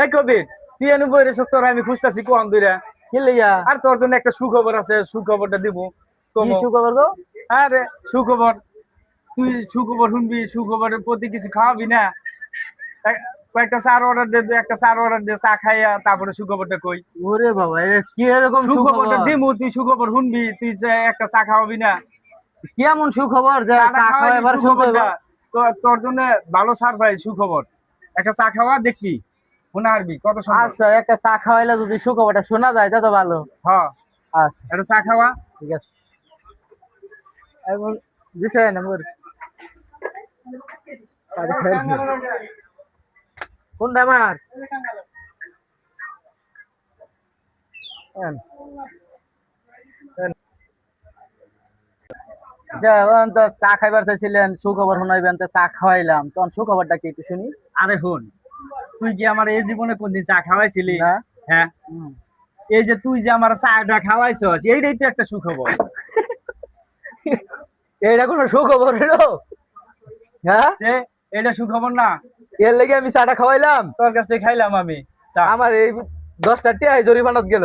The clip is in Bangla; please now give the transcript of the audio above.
এই কবির, তুই এনে বইরে সত্তর আমি খুঁজতেছি কোন দূরে। কি লইয়া? আর তোর জন্য একটা সুখবর আছে, সুখবরটা দিব। কি সুখবর গো? আরে সুখবর, তুই সুখবর শুনবি, সুখবরের প্রতি কিছু খাওয়াবি না? কয়েকটা চার অর্ডার দে, একটা চার অর্ডার দে, চা খাইয়া তারপরে সুখবরটা কই। ওরে বাবা, এটা কি এরকম সুখবরটা সুখবর? দিমু, তুই সুখবর শুনবি, তুই যে একটা চা খাওয়াবি না? কেমন সুখবর যে চাটা চা খাওয়াইলি খাওয়াবার সুখবরটা, সুখবর? তোর জন্য ভালো সারপ্রাইজ সুখবর। একটা চা খাওয়া দেখবি, মনে হারবি কত সুন্দর। আচ্ছা, একটা চা খাওয়াইলে যদি সুখবরটা শোনা যায় তা তো ভালো। হ্যাঁ, আচ্ছা, একটা চা খাওয়া। ঠিক আছে। এখন দিছে নম্বর কোনটা আমার? যখন তো চা খাইবার চাইছিলেন, সুখবর শোনাইবেন, তো চা খাওয়াইলাম, তখন সুখবরটা কি একটু শুনি। আরে হন, তুই কি আমার এই জীবনে কোনদিন চা খাওয়াইছিলি? না। হ্যাঁ, এই যে তুই যে আমার চাটা খাওয়াইছস, এইটাই তো একটা সুখবর। এটা কোনো সুখবর হলো? হ্যাঁ, যে এটা সুখবর না? এর লেগে আমি চাটা খাওয়াইলাম, তোর কাছে খাইলাম আমি চা। আমার এই 10টা টিয়া জরিমানত গেল।